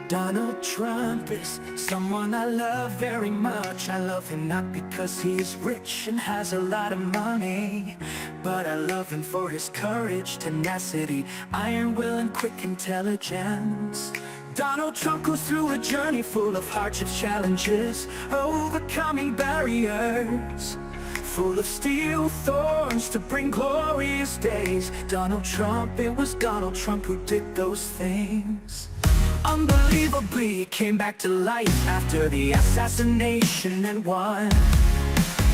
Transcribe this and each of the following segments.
Donald Trump is someone I love very much. I love him not because he is rich and has a lot of money, but I love him for his courage, tenacity, iron will and quick intelligence. Donald Trump goes through a journey full of hardships, challenges, overcoming barriers, full of steel thorns to bring glorious days. Donald Trump, it was Donald Trump who did those things. Unbelievably, he came back to life after the assassination and won.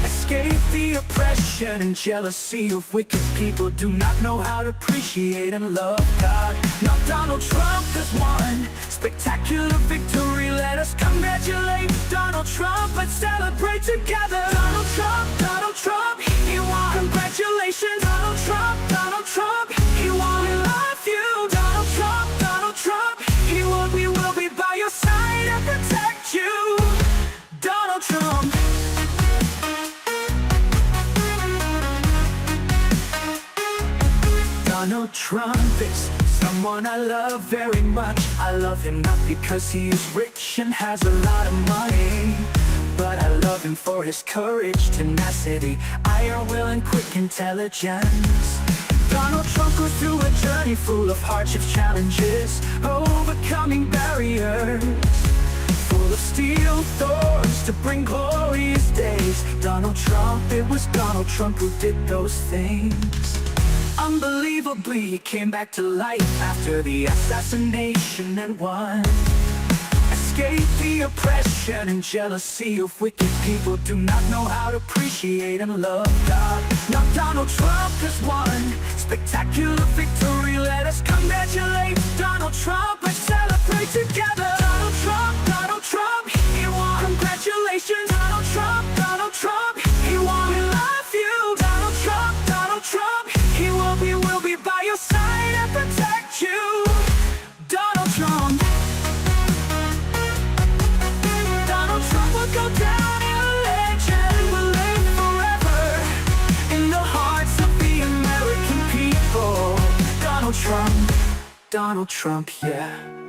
Escaped the oppression and jealousy of wicked people, do not know how to appreciate and love God. Now Donald Trump has won spectacular victory, let us congratulate Donald Trump, let's celebrate together. Donald Trump, he won. Congratulations, Donald Trump, he won. We love you, Donald Trump, he won. We will be by your side and protect you, Donald Trump. Donald Trump is someone I love very much. I love him not because he is rich and has a lot of money, but I love him for his courage, tenacity, iron will and quick intelligence. Donald Trump goes through a journey full of hardships, challenges, overcoming barriers, full of steel thorns to bring glorious days. Donald Trump, it was Donald Trump who did those things. Unbelievably, he came back to life after the assassination and won. Escaped the oppression and jealousy of wicked people, do not know how to appreciate and love God. Now Donald Trump has won spectacular victory, let us congratulate Donald Trump, let's celebrate together. Donald Trump, he won. Congratulations, Donald Trump, he won. We love you, Donald Trump, he won. We will be by your side and protect you, Donald Trump. Donald Trump will go down in legend, will live forever in the hearts of the American people. Donald Trump, yeah.